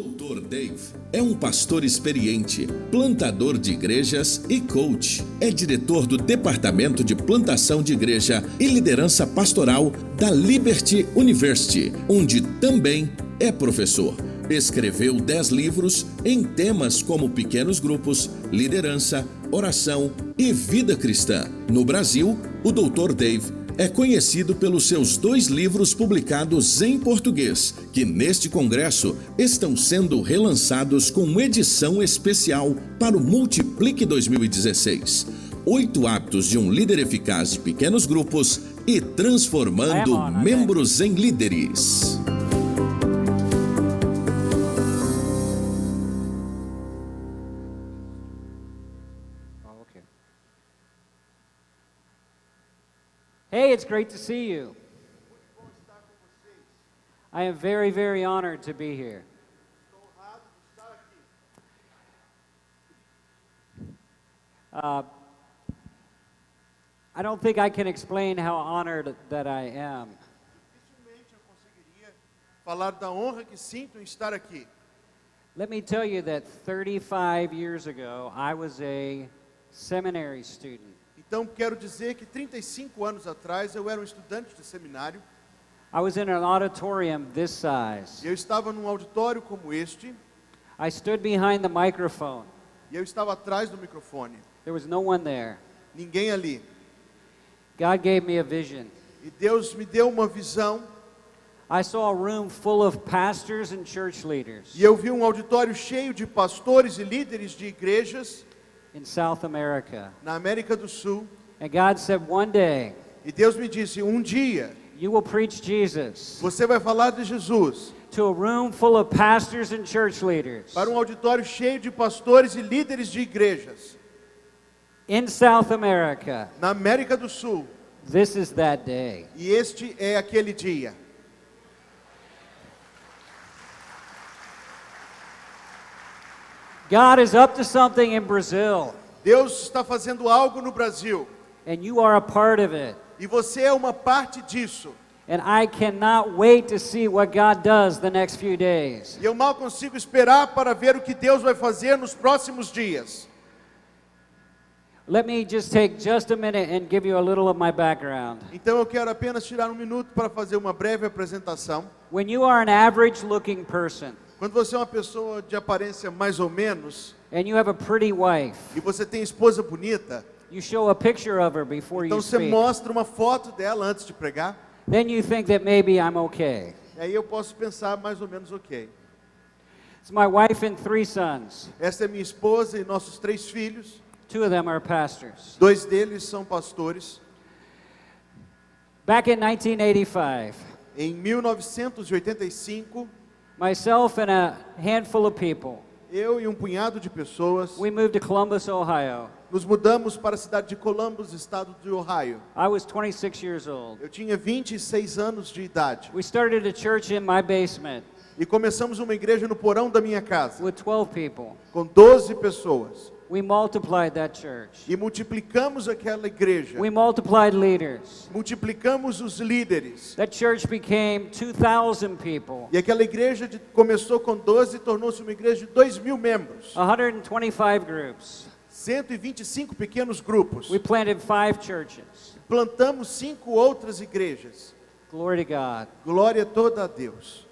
Dr. Dave é um pastor experiente, plantador de igrejas e coach. É diretor do Departamento de Plantação de Igreja e Liderança Pastoral da Liberty University, onde também é professor. Escreveu 10 livros em temas como pequenos grupos, liderança, oração e vida cristã. No Brasil, o Dr. Dave é conhecido pelos seus 2 livros publicados em português, que neste congresso estão sendo relançados com edição especial para o Multiplique 2016. 8 hábitos de um líder eficaz de pequenos grupos e transformando membros em líderes. Hey, it's great to see you. I am very, very honored to be here. I don't think I can explain how honored that I am. Dificilmente eu conseguiria falar da honra que sinto em estar aqui. Let me tell you that 35 years ago, I was a seminary student. Então quero dizer que 35 anos atrás eu era um estudante de seminário. I was in an auditorium this size. Eu estava num auditório como este. I stood behind the microphone. E eu estava atrás do microfone. There was no one there. Ninguém ali. God gave me a vision. E Deus me deu uma visão. I saw a room full of pastors and church leaders. E eu vi um auditório cheio de pastores e líderes de igrejas In South America. na América do Sul. And God said, one day, E Deus me disse, um dia you will preach Jesus você vai falar de Jesus to a room full of pastors and church leaders para um auditório cheio de pastores e líderes de igrejas in South America. na América do Sul. This is that day. E este é aquele dia. God is up to something in Brazil, Deus está fazendo algo no Brasil. and you are a part of it. E você é uma parte disso. And I cannot wait to see what God does the next few days. E eu mal consigo esperar para ver o que Deus vai fazer nos próximos dias. Let me just take just a minute and give you a little of my background. Então eu quero apenas tirar um minuto para fazer uma breve apresentação. When you are an average looking person Quando você é uma pessoa de aparência mais ou menos, and you have a pretty wife, e você tem esposa bonita, you show a picture of her before então you você speak. mostra uma foto dela antes de pregar. Then you think that maybe I'm okay. E aí eu posso pensar mais ou menos ok. It's my wife and 3 sons. Essa é minha esposa e nossos 3 filhos. 2 of them are pastors. 2 deles são pastores. Back in 1985, Em 1985, myself and a handful of people, eu e um punhado de pessoas we moved to Columbus, Ohio. nos mudamos para a cidade de Columbus, estado de Ohio. I was 26 years old. Eu tinha 26 anos de idade. We started a church in my basement E começamos uma igreja no porão da minha casa, with 12 people. com 12 pessoas. We multiplied that church. E multiplicamos aquela igreja. We multiplied leaders. Multiplicamos os líderes. That church became 2,000 people, E aquela igreja começou com 12 e tornou-se uma igreja de 2.000 membros. 125 groups. 125 pequenos grupos. We planted 5 churches. Plantamos 5 outras igrejas. Glory to God. Glória toda a Deus.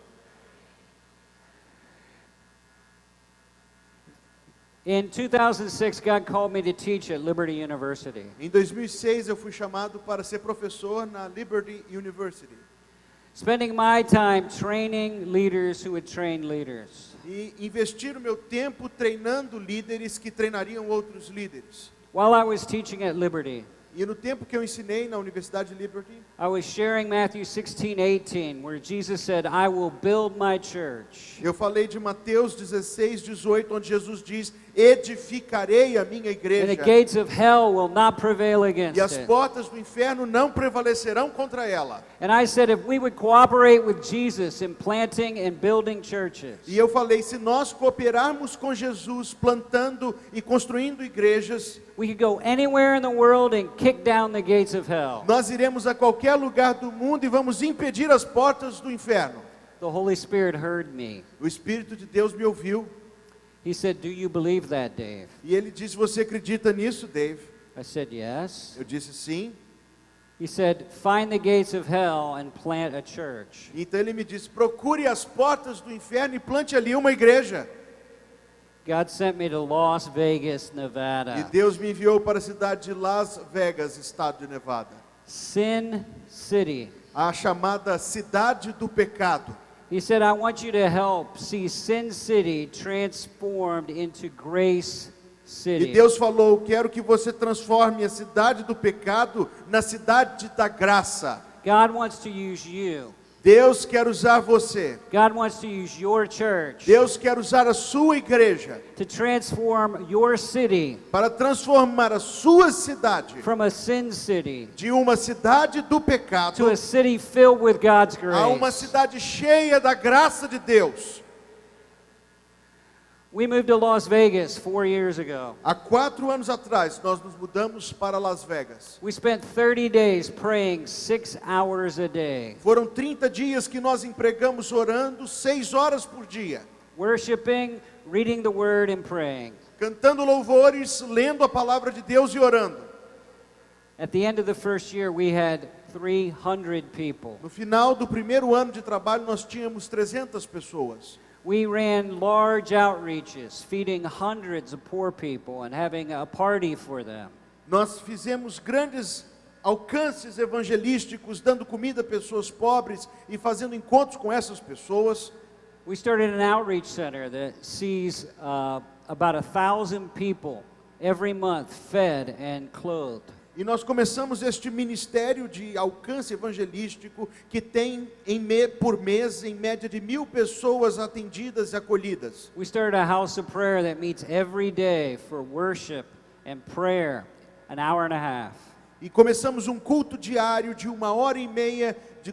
In 2006, God called me to teach at Liberty University. Em 2006 eu fui chamado para ser professor na Liberty University. Spending my time training leaders who would train leaders. E investir o meu tempo treinando líderes que treinariam outros líderes. While I was teaching at Liberty, E no tempo que eu ensinei na Universidade Liberty, I was sharing Matthew 16:18, where Jesus said, I will build my church. eu falei de Mateus 16:18, onde Jesus diz: edificarei a minha And the igreja, gates of hell will not prevail against e as it. portas do inferno não prevalecerão contra ela. And I said, if we would cooperate with Jesus in planting and building churches, E eu falei, se nós cooperarmos com Jesus, plantando e construindo igrejas, we could go anywhere in the world and kick down the gates of hell. nós iremos a qualquer lugar do mundo e vamos impedir as portas do inferno. The Holy Spirit heard me. O Espírito de Deus me ouviu. He said, "Do you believe that, Dave?" E ele disse, você acredita nisso, Dave? I said, "Yes." Eu disse sim. He said, "Find the gates of hell and plant a church." Então ele me disse, procure as portas do inferno e plante ali uma igreja. God sent me to Las Vegas, E Nevada. Deus me enviou para a cidade de Las Vegas, estado de Nevada. Sin City. A chamada cidade do pecado. He said, "I want you to help see Sin City transformed into Grace E City." Deus falou, quero que você transforme a cidade do pecado na cidade da graça. God wants to use you. Deus quer usar você. God wants to use your church Deus quer usar a sua igreja to transform your city para transformar a sua cidade from a sin city de uma cidade do pecado to a city filled with God's a uma grace. cidade cheia da graça de Deus. We moved to Las Vegas 4 years ago. Há 4 anos atrás, nós nos mudamos para Las Vegas. We spent 30 days praying 6 hours a day, Foram 30 dias que nós empregamos orando 6 horas por dia, worshiping, reading the word, and praying. cantando louvores, lendo a palavra de Deus e orando. At the end of the first year, we had 300 people. No final do primeiro ano de trabalho, nós tínhamos 300 pessoas. We ran large outreaches, feeding hundreds of poor people and having a party for them. Nós fizemos grandes alcances evangelísticos, dando comida a pessoas pobres e fazendo encontros com essas pessoas. We started an outreach center that sees about 1,000 people every month fed and clothed. E nós começamos este ministério de alcance evangelístico que tem por mês, em média de 1.000 pessoas atendidas e acolhidas. We started a house of prayer that meets every day for worship and prayer, an hour and a half. E começamos um culto diário de 1h30 de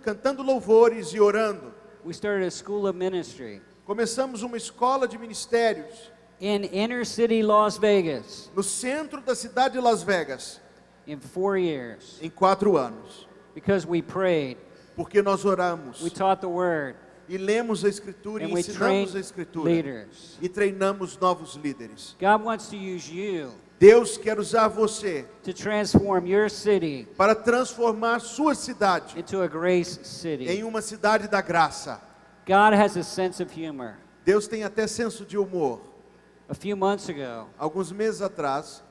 cantando louvores e orando. We started a school of ministry Começamos uma escola de ministérios in inner city Las Vegas no centro da cidade de Las Vegas in 4 years em 4 anos, because we prayed, porque nós oramos we taught the word, e lemos a Escritura and e we ensinamos trained a Escritura leaders. e treinamos novos líderes. God wants to use you Deus quer usar você to transform your city para transformar sua cidade into a grace city. em uma cidade da graça. God has a sense of humor. Deus tem até senso de humor. A few months ago, Alguns meses atrás,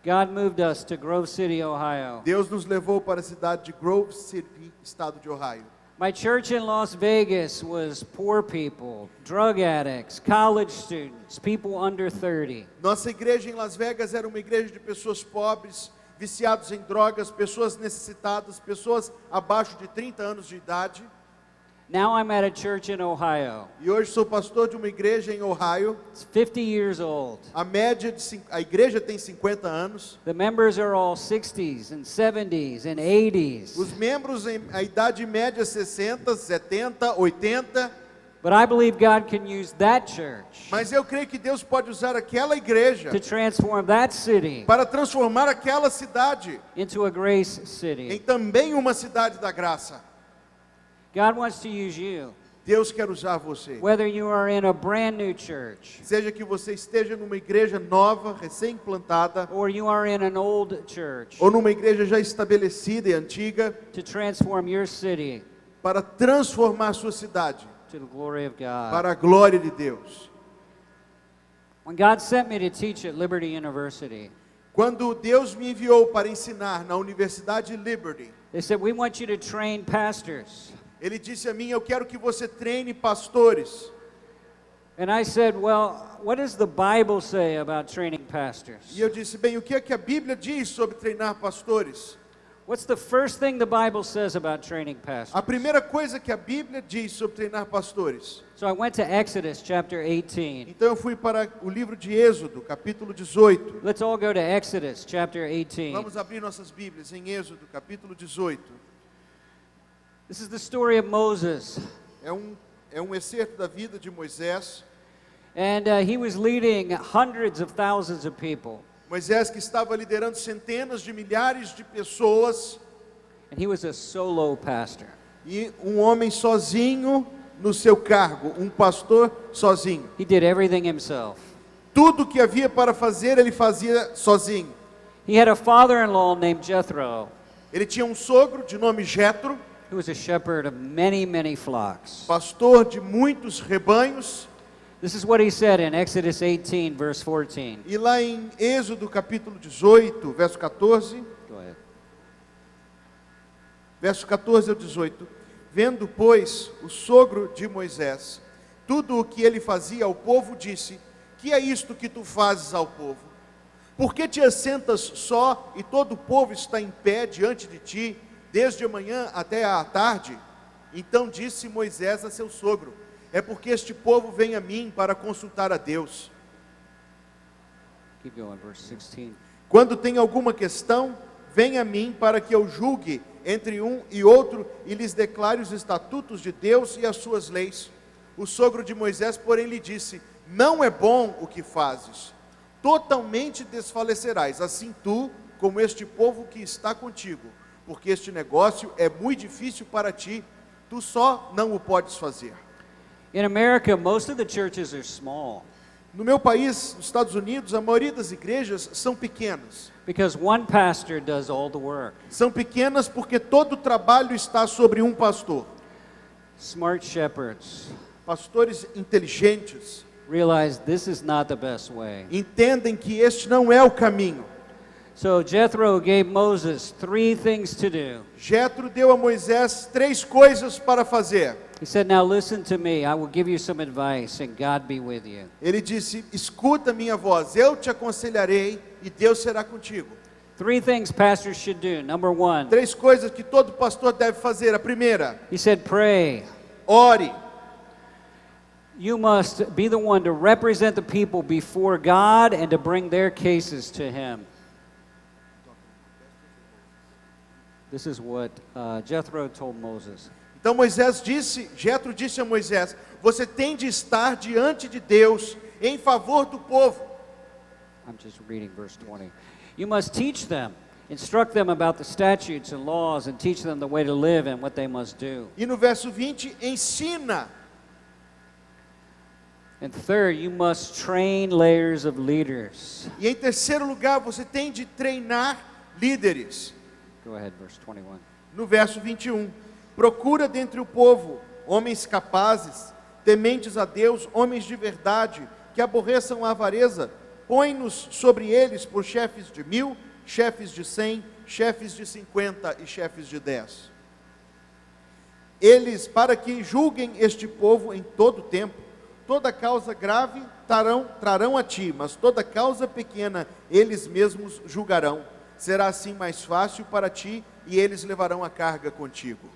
God moved us to Grove City, Ohio. Deus nos levou para a cidade de Grove City, estado de Ohio. My church in Las Vegas was poor people, drug addicts, college students, people under 30. Nossa igreja em Las Vegas era uma igreja de pessoas pobres, viciados em drogas, pessoas necessitadas, pessoas abaixo de 30 anos de idade. Now I'm at a church in Ohio. E hoje sou pastor de uma igreja em Ohio. It's 50 years old. A igreja tem 50 anos. The members are all 60s and 70s and 80s. Os membros a idade média 60, 70, 80. But I believe God can use that church Mas eu creio que Deus pode usar aquela igreja to transform that city para transformar aquela cidade into a grace em city. também uma cidade da graça. God wants to use you, Deus quer usar você. whether you are in a brand new church Seja que você esteja numa igreja nova, recém-implantada, or you are in an old church, ou numa igreja já estabelecida e antiga, to transform your city para transformar sua cidade to the glory of God. para a glória de Deus. When God sent me to teach at Liberty University, Quando Deus me enviou para ensinar na Universidade Liberty, they said, "We want you to train pastors." Ele disse a mim, eu quero que você treine pastores. And I said, "Well, what does the Bible say about training pastors?" E eu disse, bem, o que é que a Bíblia diz sobre treinar pastores? What's the first thing the Bible says about training pastors? A primeira coisa que a Bíblia diz sobre treinar pastores. So I went to Exodus chapter 18. Então eu fui para o livro de Êxodo, capítulo 18. Let's all go to Exodus chapter 18. Vamos abrir nossas Bíblias em Êxodo, capítulo 18. This is the story of Moses. É um excerto da vida de Moisés. And he was leading hundreds of thousands of people. Moisés que estava liderando centenas de milhares de pessoas. And he was a solo pastor. E um homem sozinho no seu cargo, um pastor sozinho. He did everything himself. Tudo que havia para fazer, ele fazia sozinho. He had a father-in-law named Jethro, Ele tinha um sogro de nome Jetro, who was a shepherd of many, many flocks. pastor de muitos rebanhos. This is what he said in Exodus 18, verse 14. E lá em Êxodo capítulo 18, verso 14, Go ahead. verso 14 ao 18. Vendo, pois, o sogro de Moisés, tudo o que ele fazia ao povo, disse: que é isto que tu fazes ao povo? Por que te assentas só e todo o povo está em pé diante de ti, desde a manhã até à tarde? Então disse Moisés a seu sogro: é porque este povo vem a mim para consultar a Deus. Keep going, verse 16. Quando tem alguma questão, vem a mim para que eu julgue entre um e outro e lhes declare os estatutos de Deus e as suas leis. O sogro de Moisés, porém, lhe disse: não é bom o que fazes, totalmente desfalecerás, assim tu como este povo que está contigo, porque este negócio é muito difícil para ti, tu só não o podes fazer. In America, most of the churches are small No meu país, nos Estados Unidos, a maioria das igrejas são pequenas. because one pastor does all the work. São pequenas porque todo o trabalho está sobre um pastor. Smart shepherds Pastores inteligentes realize this is not the best way. entendem que este não é o caminho. So Jethro gave Moses 3 things to do. Jetro deu a Moisés 3 coisas para fazer. He said, now listen to me, I will give you some advice and God be with you. Ele disse: escuta minha voz, eu te aconselharei e Deus será contigo. 3 things pastors should do. Number 1, 3 coisas que todo pastor deve fazer. A primeira: he said, pray. ore. You must be the one to represent the people before God and to bring their cases to Him. This is what Jethro told Moses. Então Jetro disse a Moisés: você tem de estar diante de Deus em favor do povo. I'm just reading verse 20. You must teach them, instruct them about the statutes and laws, and teach them the way to live and what they must do. E no verso 20, ensina. And third, you must train layers of leaders. E em terceiro lugar, você tem de treinar líderes. Go ahead, verse 21. No verso 21, procura dentre o povo homens capazes, tementes a Deus, homens de verdade, que aborreçam a avareza. Põe-nos sobre eles por chefes de 1000, chefes de 100, chefes de 50 e chefes de 10. Eles, para que julguem este povo em todo tempo, toda causa grave trarão a ti, mas toda causa pequena eles mesmos julgarão. Será assim mais fácil para ti e eles levarão a carga contigo.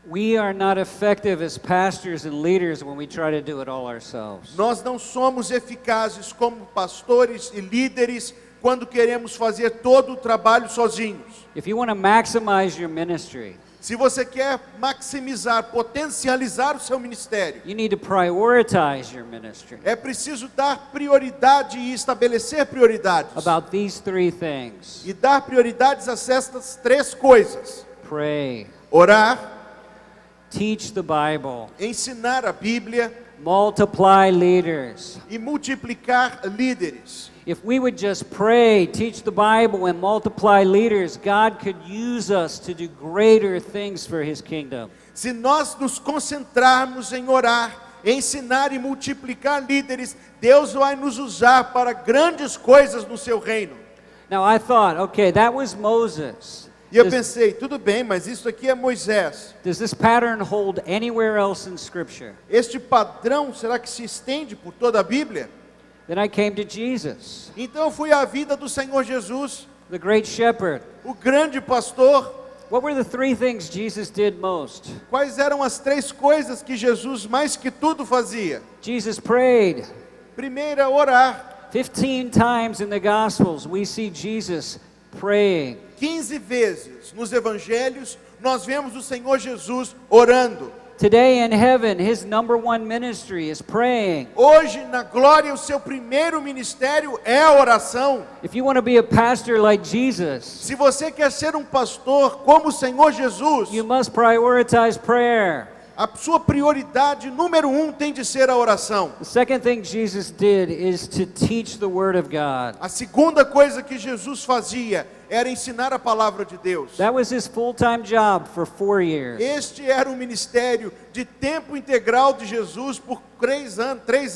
We are not effective as pastors and leaders when we try to do it all ourselves. Nós não somos eficazes como pastores e líderes quando queremos fazer todo o trabalho sozinhos. If you want to maximize your ministry, Se você quer maximizar, potencializar o seu ministério, you need to prioritize your ministry é preciso dar prioridade e estabelecer prioridades. about these 3 things. E dar prioridades a estas 3 coisas: Pray, orar, teach the Bible, ensinar a Bíblia multiply leaders. e multiplicar líderes. If we would just pray, teach the Bible, and multiply leaders, God could use us to do greater things for His kingdom. Se nós nos concentrarmos em orar, ensinar e multiplicar líderes, Deus vai nos usar para grandes coisas no seu reino. Now I thought, okay, that was Moses. E eu Does, pensei, tudo bem, mas isso aqui é Moisés. does this pattern hold anywhere else in Scripture? Este padrão, será que se estende por toda a Bíblia? Then I came to Jesus, Então eu fui à vida do Senhor Jesus, the great shepherd. o grande pastor. What were the 3 things Jesus did most? Quais eram as 3 coisas que Jesus mais que tudo fazia? Jesus prayed. Primeira, orar. 15 times in the Gospels we see Jesus praying. 15 vezes nos evangelhos nós vemos o Senhor Jesus orando. Today in heaven, His number 1 ministry is praying. Hoje na glória o seu primeiro ministério é a oração. If you want to be a pastor like Jesus, Se você quer ser um pastor como o Senhor Jesus, you must prioritize prayer. A sua prioridade número 1 tem de ser a oração. The second thing Jesus did is to teach the Word of God. A segunda coisa que Jesus fazia era ensinar a palavra de Deus. That was his full-time job for 4 years. Este era o ministério de tempo integral de Jesus por 3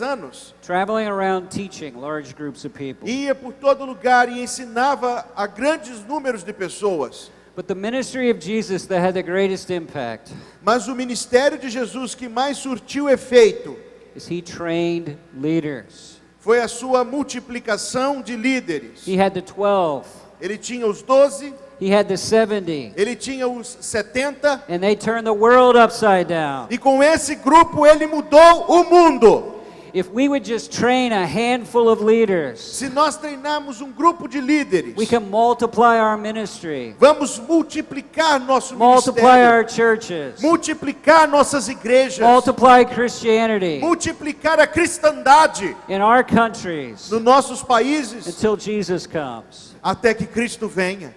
anos. Traveling around teaching large groups of people. Ia por todo lugar e ensinava a grandes números de pessoas. But the ministry of Jesus that had the greatest impact Mas o ministério de Jesus que mais surtiu efeito is he trained leaders. foi a sua multiplicação de líderes. He had the 12, Ele tinha os 12, he had the 70, ele tinha os 70, and they turned the world upside down. e com esse grupo ele mudou o mundo. If we would just train a handful of leaders, Se nós treinarmos um grupo de líderes, we can multiply our ministry, vamos multiplicar nosso multiply ministério, our churches, multiplicar nossas igrejas, multiply Christianity multiplicar a cristandade in our countries nos nossos países, until Jesus comes. até que Cristo venha.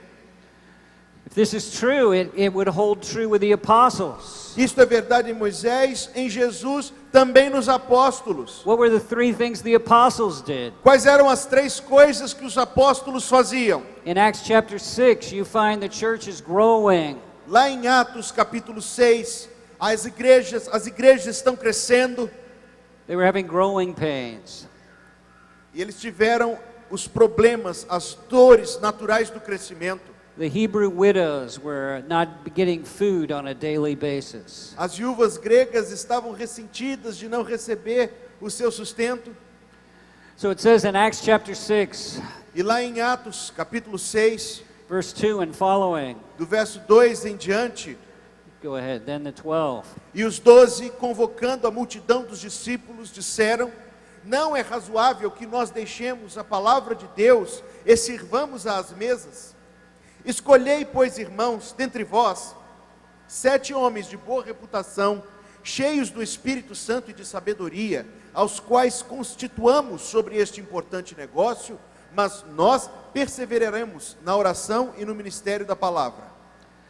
If this is true, it would hold true with the apostles. Isto é verdade em Moisés, em Jesus, também nos apóstolos. What were the 3 things the apostles did? Quais eram as 3 coisas que os apóstolos faziam? In Acts chapter 6, you find the church is growing. Lá em Atos capítulo 6, as igrejas estão crescendo They were having growing pains. e eles tiveram os problemas, as dores naturais do crescimento. The Hebrew widows were not getting food on a daily basis. As viúvas gregas estavam ressentidas de não receber o seu sustento. So it says in Acts chapter 6, E lá em Atos capítulo 6, verse 2 and following, do verso 2 em diante, go ahead, then the 12. e os 12, convocando a multidão dos discípulos, disseram: não é razoável que nós deixemos a palavra de Deus e sirvamos às mesas. Escolhei, pois, irmãos, dentre vós, 7 homens de boa reputação, cheios do Espírito Santo e de sabedoria, aos quais constituamos sobre este importante negócio, mas nós perseveraremos na oração e no ministério da palavra.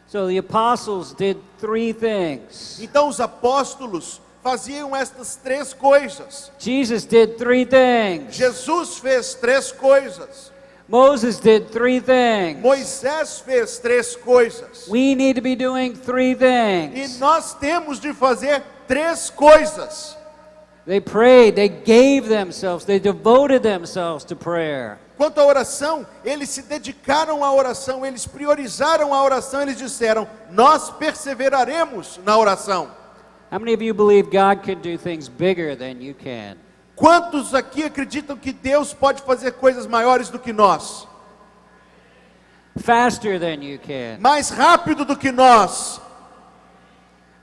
So the apostles did 3 things. Então os apóstolos faziam estas 3 coisas. Jesus did 3 things. Jesus fez 3 coisas. Moses did 3 things. Moisés fez 3 coisas. We need to be doing 3 E things. nós temos de fazer 3 coisas. They prayed, they gave themselves, they devoted themselves to prayer. Quanto à oração, eles se dedicaram à oração, eles priorizaram a oração, eles disseram: nós perseveraremos na oração. How many of you believe God can do things bigger than you can? Quantos aqui acreditam que Deus pode fazer coisas maiores do que nós? Faster than you can? Mais rápido do que nós?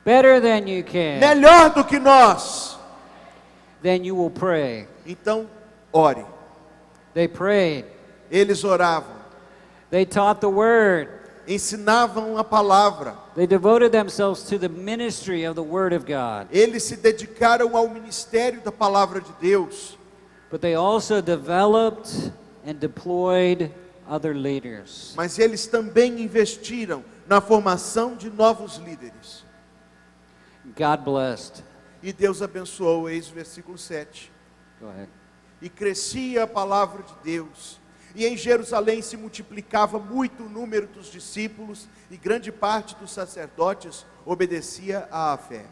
Better than you can? Melhor do que nós? Then you will pray. Então, ore. They prayed. Eles oravam, They taught the word. ensinavam a palavra. They devoted themselves to the ministry of the Word of God. Eles se dedicaram ao ministério da palavra de Deus. But they also developed and deployed other leaders. Mas eles também investiram na formação de novos líderes. God blessed. E Deus abençoou, eis o versículo 7. Go ahead. E crescia a palavra de Deus, e em Jerusalém se multiplicava muito o número dos discípulos, e grande parte dos sacerdotes obedecia à fé.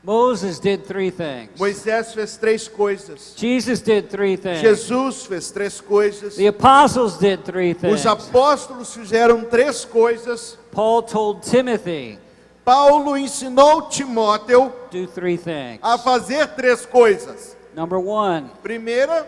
Moses did 3 things. Moisés fez 3 coisas. Jesus did 3 things. Jesus fez 3 coisas. The apostles did 3 things. Os apóstolos fizeram 3 coisas. Paul told Timothy, Paulo ensinou Timóteo do 3 things. a fazer 3 coisas. Number 1, Primeira,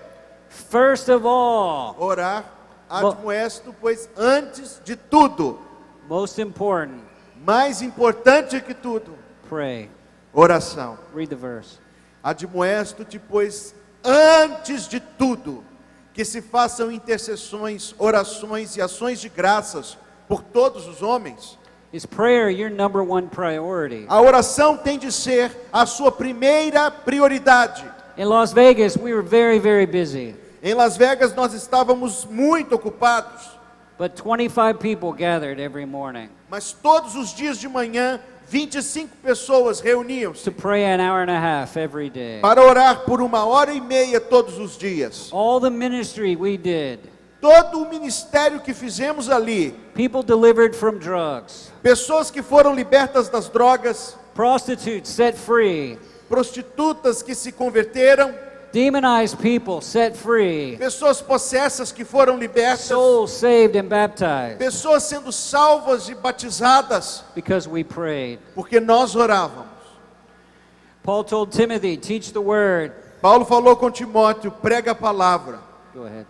first of all, orar admoesto, pois antes de tudo, most important, mais importante que tudo, pray. oração. Read the verse. Admoesto-te, pois antes de tudo, que se façam intercessões, orações e ações de graças por todos os homens. Is prayer your number 1 priority? A oração tem de ser a sua primeira prioridade. In Las Vegas, we were very, very busy. Em Las Vegas nós estávamos muito ocupados, But 25 people gathered every morning. mas todos os dias de manhã, 25 pessoas reuniam-se to pray an hour and a half every day. para orar por 1h30 todos os dias. All the ministry we did, Todo o ministério que fizemos ali, people delivered from drugs, pessoas que foram libertas das drogas, prostitutes set free, prostitutas que se converteram, demonized people set free, pessoas possessas que foram libertas, souls saved and baptized, pessoas sendo salvas e batizadas, because we prayed. porque nós orávamos. Paul told Timothy, teach the word. Paulo falou com Timóteo, prega a palavra, Go ahead.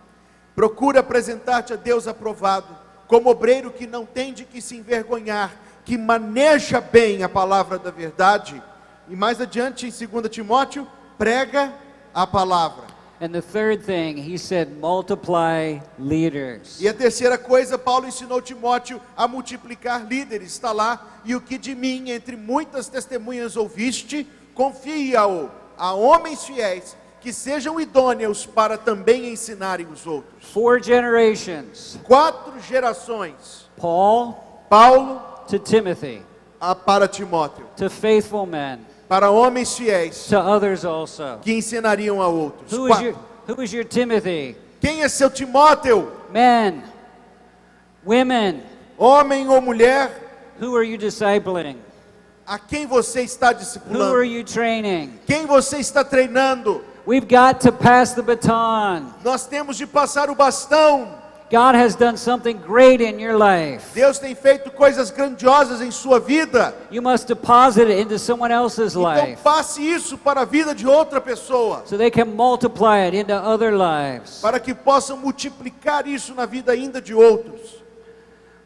procura apresentar-te a Deus aprovado, como obreiro que não tem de que se envergonhar, que maneja bem a palavra da verdade. E mais adiante em 2 Timóteo, prega a palavra. And the third thing, he said, multiply leaders. E a terceira coisa, Paulo ensinou Timóteo a multiplicar líderes. Está lá, e o que de mim, entre muitas testemunhas ouviste, confia-o a homens fiéis, que sejam idôneos para também ensinarem os outros. 4 generations. 4 gerações. Paul Paulo to Timothy, para Timóteo, to faithful men, para homens fiéis, to others also. que ensinariam a outros. Who 4. is your Timothy? Quem é seu Timóteo? Men, women, Homem ou mulher? who are you discipling? A quem você está Who are discipulando? you training? Quem você está treinando? We've got to pass the baton. Nós temos de passar o bastão. God has done something great in your life. Deus tem feito coisas grandiosas em sua vida. You must deposit it into someone else's Então life passe isso para a vida de outra pessoa, so they can multiply it into other lives. para que possam multiplicar isso na vida ainda de outros.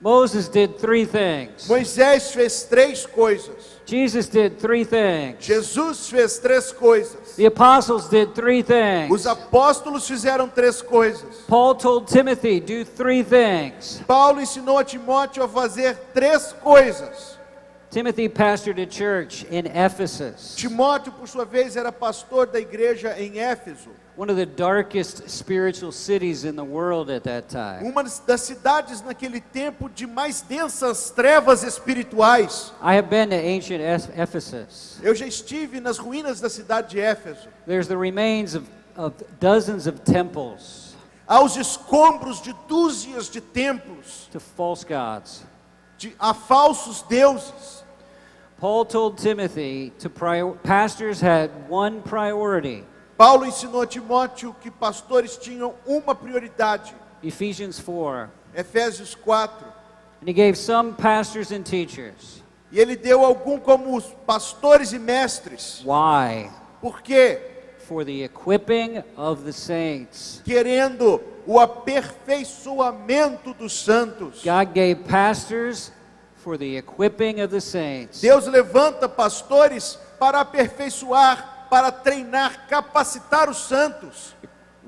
Moses did 3 things. Moisés fez 3 coisas. Jesus did 3 things. Jesus fez 3 coisas. The apostles did 3 Os things. apóstolos fizeram 3 coisas. Paul told Timothy, do 3 things. Paulo ensinou a Timóteo a fazer 3 coisas. Timothy pastored a church in Ephesus, Timóteo, por sua vez, era pastor da igreja em Éfeso, one of the darkest spiritual cities in the world at that time. uma das cidades naquele tempo de mais densas trevas espirituais. I have been to ancient Ephesus. Eu já estive nas ruínas da cidade de Éfeso. There's the remains of dozens of temples Há os escombros de dúzias de templos, to false gods. a falsos deuses. Paul told Timothy pastors had one priority. Paulo ensinou a Timóteo que pastores tinham uma prioridade. Ephesians 4. Efésios 4. And he gave some pastors and teachers. E ele deu algum como os pastores e mestres. Why? Por quê? For the equipping of the saints. Querendo o aperfeiçoamento dos santos. God gave pastors for the equipping of the saints. Deus levanta pastores para aperfeiçoar, para treinar, capacitar os santos.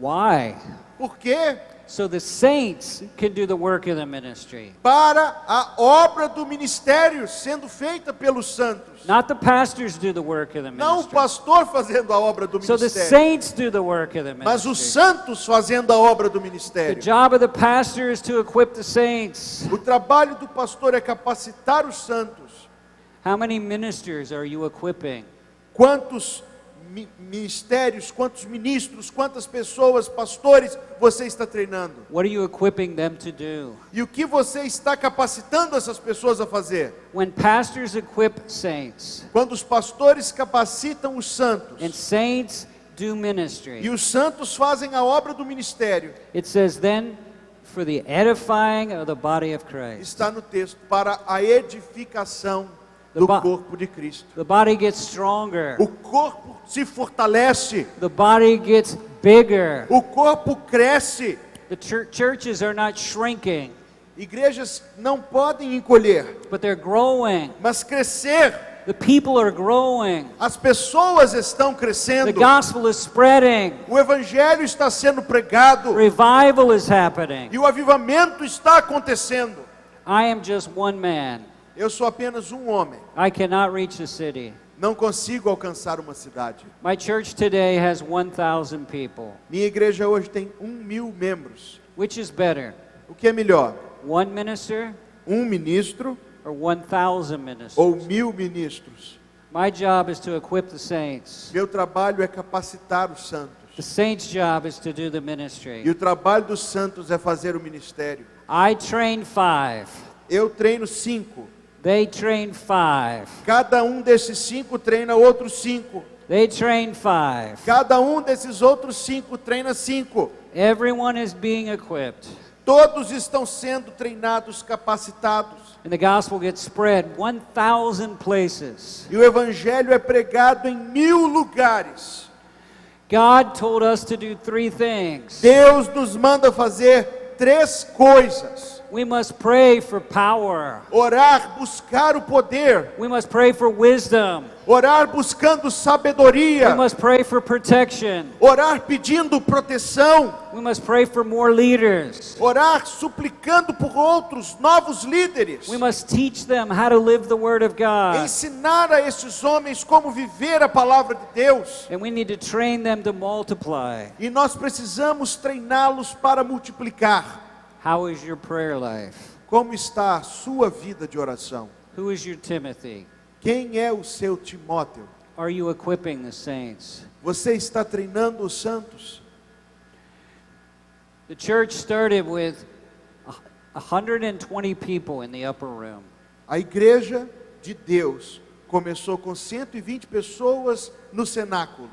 Why? Por quê? So the saints can do the work of the ministry. Para a obra do ministério sendo feita pelos santos. Not the pastors do the work of the Não o ministry. pastor fazendo a obra do So the ministério, saints do the work of the mas os ministry. santos fazendo a obra do The ministério. job of the pastor is to equip the saints. O trabalho do pastor é capacitar os santos. How many ministers are you equipping? Quantos ministérios, quantos ministros, quantas pessoas, pastores você está treinando? What are you equipping them to do? E o que você está capacitando essas pessoas a fazer? When pastors equip saints Quando os pastores capacitam os santos and saints do e ministry, os santos fazem a obra do ministério, it says then for the edifying of the body of Christ. está no texto, para a edificação do corpo de Cristo. The body gets stronger. O corpo se fortalece, The body gets bigger. o corpo cresce. The churches are not shrinking, Igrejas não podem encolher, but they're growing. mas crescer. The people are growing. As pessoas estão The crescendo. gospel is spreading. O evangelho está sendo pregado Revival is happening. e o avivamento está acontecendo. I am just one man. Eu sou apenas um homem. I cannot reach the city. Não consigo alcançar uma cidade. My church today has 1,000 people. Minha igreja hoje tem 1.000 membros. Which is better? O que é melhor? One minister Um ministro or 1,000 ministers. ou 1.000 ministros. My job is to equip the saints. Meu trabalho é capacitar os santos. The saints' job is to do the E ministry. o trabalho dos santos é fazer o ministério. I train 5. Eu treino 5. They train 5. Cada um desses 5 treina outros 5. They train 5. Cada um desses outros 5 treina 5. Everyone is being equipped. Todos estão sendo treinados, capacitados. And the gospel gets spread 1,000 places. E o evangelho é pregado em 1.000 lugares. God told us to do 3 things. Deus nos manda fazer 3 coisas. We must pray for power. Orar, buscar o poder. We must pray for wisdom. Orar buscando We sabedoria. must pray for protection. Orar pedindo proteção. We must pray for more leaders. Orar suplicando por outros novos líderes. We must teach them how to live the Word of God. Ensinar a esses homens como viver a palavra de Deus. And we need to train them to multiply. E nós precisamos treiná-los para multiplicar. How is your prayer life? Como está a sua vida de oração? Who is your Timothy? Quem é o seu Timóteo? Are you equipping the saints? Você está treinando os santos? The church started with 120 people in the upper room. A igreja de Deus começou com 120 pessoas no cenáculo.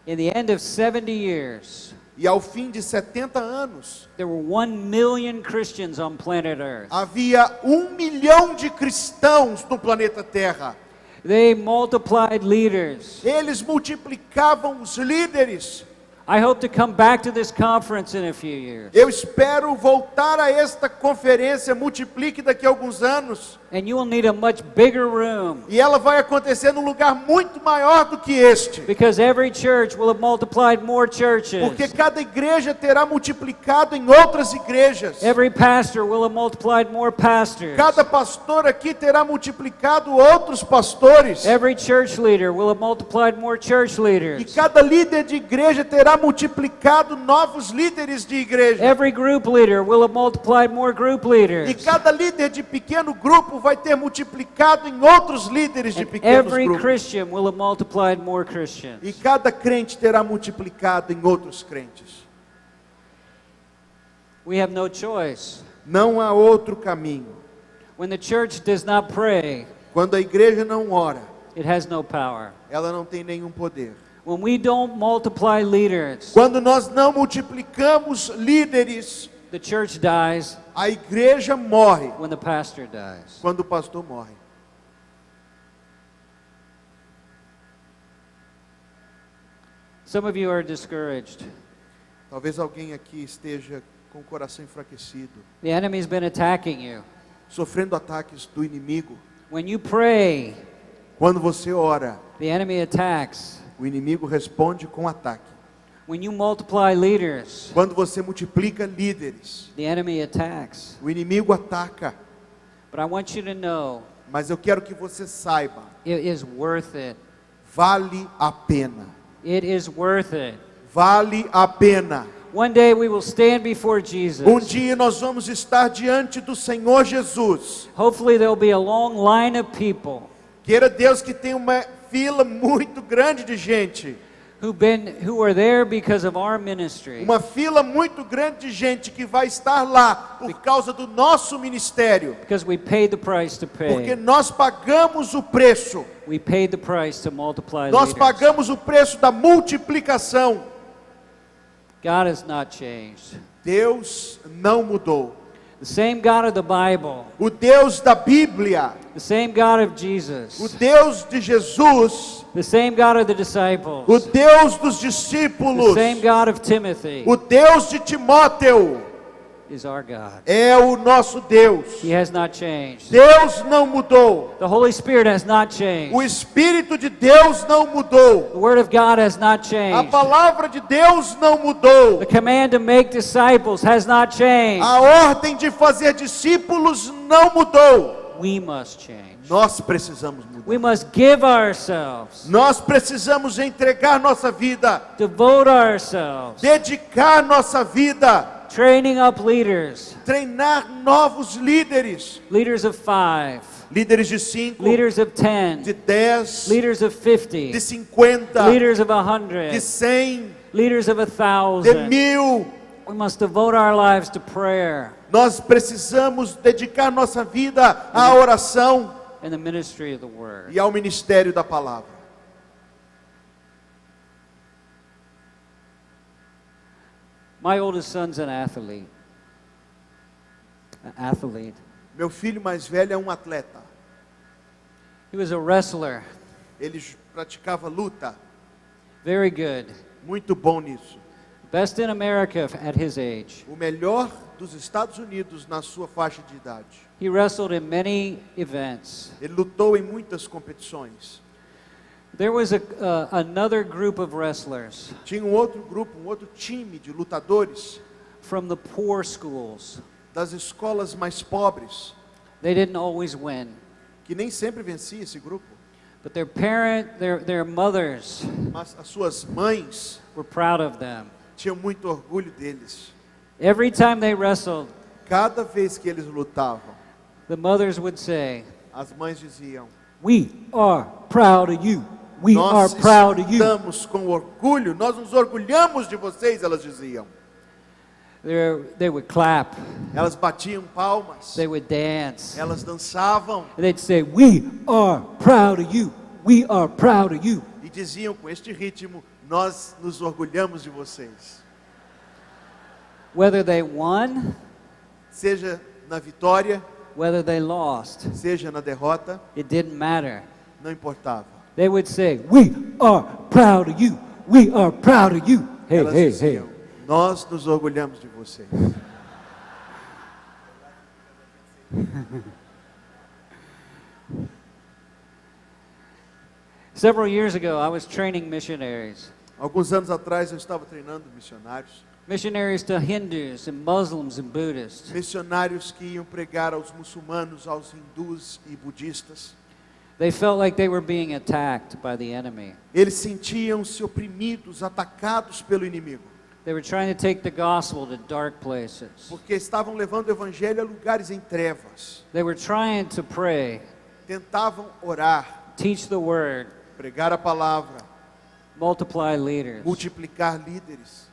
In the end of 70 years, E ao fim de 70 anos, there were 1 million Christians on planet Earth. havia 1 milhão de cristãos no planeta Terra. They multiplied leaders. Eles multiplicavam os líderes. I hope to come back to this conference in a few years. Eu espero voltar a esta conferência Multiplique daqui a alguns anos. And you will need a much bigger room. E ela vai acontecer num lugar muito maior do que este. Because every church will have multiplied more churches. Porque cada igreja terá multiplicado em outras igrejas. Every pastor will have multiplied more pastors. Cada pastor aqui terá multiplicado outros pastores. Every church leader will have multiplied more church E leaders. cada líder de igreja terá multiplicado novos líderes de igreja. Every group leader will have multiplied more group E leaders. cada líder de pequeno grupo vai ter multiplicado em outros líderes de And pequenos every grupos. Christian will have multiplied more E Christians. cada crente terá multiplicado em outros crentes. We have no choice. Não há outro caminho. When the church does not pray, Quando a igreja não ora, it has no power. ela não tem nenhum poder. When we don't multiply leaders, Quando nós não multiplicamos líderes, the church dies a igreja morre when the pastor dies. quando o pastor morre. Some of you are discouraged. Talvez alguém aqui esteja com o coração enfraquecido, The enemy's been attacking you. sofrendo ataques do inimigo. When you pray, Quando você ora, the enemy attacks. o inimigo responde com ataque. When you multiply leaders, Quando você multiplica líderes, the enemy attacks. o inimigo ataca. But I want you to know, Mas eu quero que você saiba, it is worth it. vale a pena. It is worth it. Vale a pena. One day we will stand before Jesus. Dia nós vamos estar diante do Senhor Jesus. Hopefully there'll be a long line of people Queira Deus que tenha uma fila muito grande de gente. who are there because of our ministry. Uma fila muito grande de gente que vai estar lá por causa do nosso ministério. Because we paid the price to Porque pay. nós pagamos o preço. We paid the price to multiply Nós leaders. pagamos o preço da multiplicação. God has not changed. Deus não mudou. The same God of the Bible, O Deus da Bíblia, the same God of o Jesus, Deus de Jesus, the same God of the disciples, o Deus dos the discípulos, same God of Timothy o Deus de Timóteo is our God. é o nosso Deus. He has not changed. Deus não mudou. The Holy Spirit has not changed. O Espírito de Deus não mudou. The Word of God has not A changed. palavra de Deus não mudou. The command to make disciples has not changed. A ordem de fazer discípulos não mudou. We must change. Nós precisamos mudar. We must give ourselves, Nós precisamos entregar nossa vida, devote ourselves, dedicar nossa vida, training up leaders, treinar novos líderes, leaders of 5, líderes de 5, leaders of 10, de 10, leaders of 50, de 50, leaders of de 100, 100, leaders of de 1,000. 1000. We must devote our lives to prayer Nós precisamos dedicar nossa vida à oração and the ministry of the word. e ao ministério da palavra. My oldest son's an athlete. An athlete. Meu filho mais velho é um atleta. He was a wrestler, Ele praticava luta, very good. muito bom nisso. Best in America at his age. O melhor dos Estados Unidos na sua faixa de idade. He wrestled in many events. Ele lutou em muitas competições. There was another group of wrestlers Tinha um outro grupo, um outro time de lutadores from the poor schools. das escolas mais pobres, They didn't always win, que nem sempre vencia esse grupo, but their mothers mas as suas mães were proud of them. tinham muito orgulho deles. Every time they wrestled, Cada vez que eles lutavam, the mothers would say, as mães diziam: "We are proud of you. We are nós proud of you." estamos com orgulho, nós nos orgulhamos de vocês, elas diziam. They would clap, Elas batiam palmas, they would dance. elas dançavam And they'd say, "We are proud of you. We are proud of you." e diziam com este ritmo: nós nos orgulhamos de vocês. Whether they won, Seja na vitória, whether they lost, seja na derrota, it didn't matter. não importava. They would say, "We are proud of you. We are proud of you." Hey, Elas hey, hey. diziam: nós nos orgulhamos de vocês. Several years ago, I was training missionaries. Alguns anos atrás eu estava treinando missionários. Missionaries to Hindus and Muslims and Buddhists. Missionários que iam pregar aos muçulmanos, aos hindus e budistas. They felt like they were being attacked by the enemy. Eles sentiam-se oprimidos, atacados pelo inimigo, They were trying to take the gospel to dark places. porque estavam levando o evangelho a lugares em trevas. They were trying to pray, Tentavam orar, teach the word, pregar a palavra, multiply leaders. multiplicar líderes,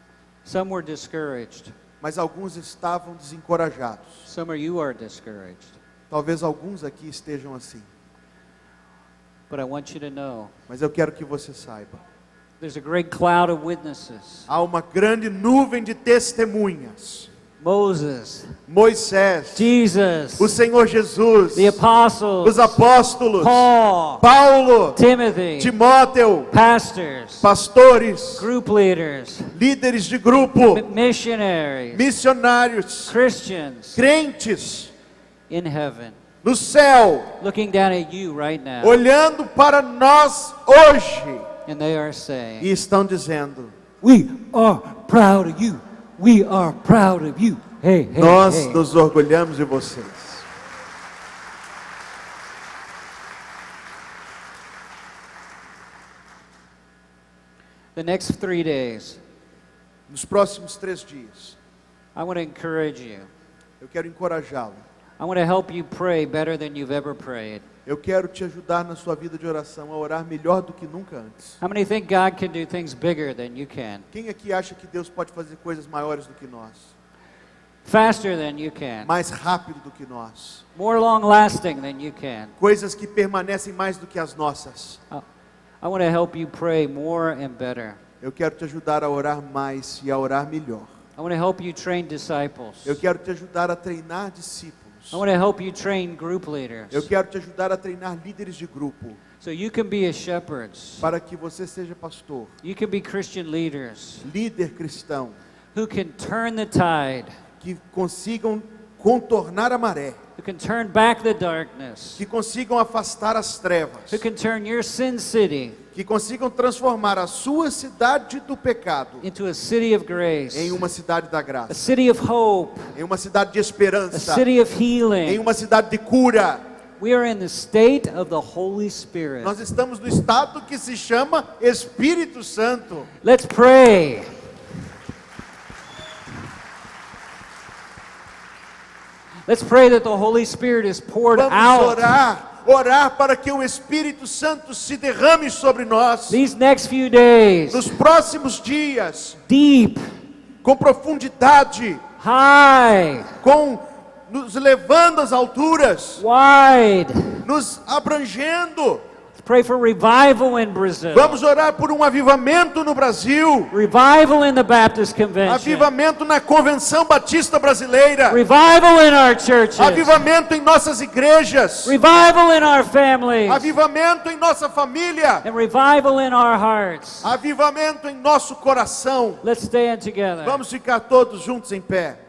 Some were discouraged. mas alguns estavam desencorajados. Some of you are discouraged. Talvez alguns aqui estejam assim, But I want you to know, mas eu quero que você saiba. there's a great cloud of witnesses. Há uma grande nuvem de testemunhas. Moses, Moisés, Jesus, o Senhor Jesus, the apostles, os apóstolos, Paul, Paulo, Timothy, Timóteo, pastors, pastores, group leaders, líderes de grupo, missionaries, missionários, Christians crentes in heaven, no céu, looking down at you right now. olhando para nós hoje And they are e saying, estão dizendo: "We are proud of you. We are proud of you." Hey, hey, nós hey. nos orgulhamos de vocês. The next 3 days, Nos próximos 3 dias, I want to encourage you. eu quero encorajá-lo. I want to help you pray better than you've ever prayed. Eu quero te ajudar na sua vida de oração a orar melhor do que nunca antes. How many think God can do things bigger than you can? Quem aqui acha que Deus pode fazer coisas maiores do que nós? Faster than you can? Mais rápido do que nós? More long lasting than you can? Coisas que permanecem mais do que as nossas? I want to help you pray more and better. Eu quero te ajudar a orar mais e a orar melhor. I want to help you train disciples. Eu quero te ajudar a treinar discípulos. I want to help you train group leaders. Eu quero te ajudar a treinar líderes de grupo, So you can be as shepherds. para que você seja pastor, You can be Christian leaders líder cristão, who can turn the tide, que consigam contornar a maré, who can turn back the darkness, que consigam afastar as trevas, who can turn your sin city que consigam transformar a sua cidade do pecado into a city of grace, em uma cidade da a graça, city of hope, em uma cidade de a esperança, city of em healing. uma cidade de cura. We are in the state of the Holy Spirit. Nós estamos no estado que se chama Espírito Santo. Let's pray. Let's pray that the Holy Spirit is poured Vamos out orar orar para que o Espírito Santo se derrame sobre nós. These next few days, Nos próximos dias, deep, com profundidade, high, nos levando às alturas, wide. nos abrangendo. Pray for revival in Brazil. Vamos orar por um avivamento no Brasil. Revival in the Baptist Convention. Avivamento na Convenção Batista Brasileira. Revival in our churches. Avivamento em nossas igrejas. Revival in our families. Avivamento em nossa família. And revival in our hearts. Avivamento em nosso coração. Let's stand together. Vamos ficar todos juntos em pé.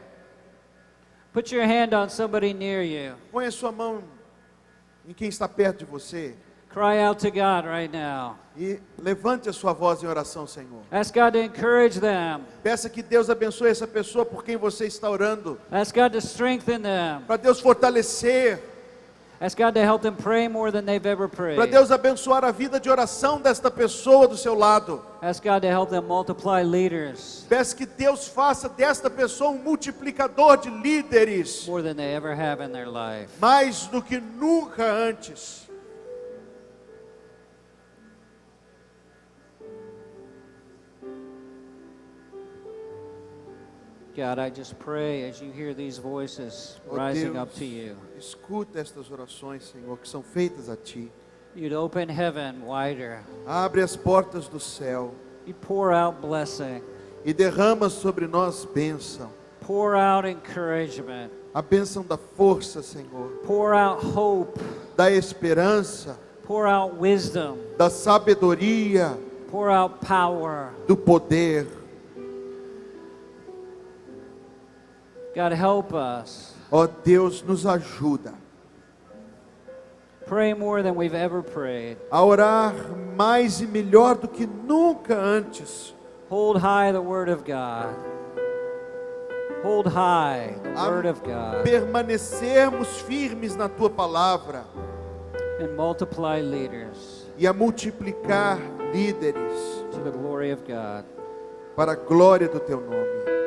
Put your hand on somebody near you. Põe a sua mão em quem está perto de você. Cry out to God right now. E levante a sua voz em oração, Senhor. Ask God to encourage them. Peça que Deus abençoe essa pessoa por quem você está orando. Ask God to strengthen them. Para Deus fortalecer. Ask God to help them pray more than they've ever prayed. Para Deus abençoar a vida de oração desta pessoa do seu lado. Ask God to help them multiply leaders Peça que Deus faça desta pessoa um multiplicador de líderes. more than they ever have in their life. Mais do que nunca antes. God, I just pray as you hear these voices Oh, rising Deus, up to you. escuta estas orações, Senhor, que são feitas a Ti. You'd open heaven wider. Abre as portas do céu You pour out blessing. e derrama sobre nós bênção. Pour out encouragement. A bênção da força, Senhor, Pour out hope. da esperança, Pour out wisdom. da sabedoria, Pour out power. do poder. God, help us. Ó Deus, nos ajuda Pray more than we've ever prayed. a orar mais e melhor do que nunca antes. Hold high the word of God. Hold high the A word of God. permanecermos firmes na Tua palavra And multiply leaders e a multiplicar líderes to the glory of God. para a glória do Teu nome.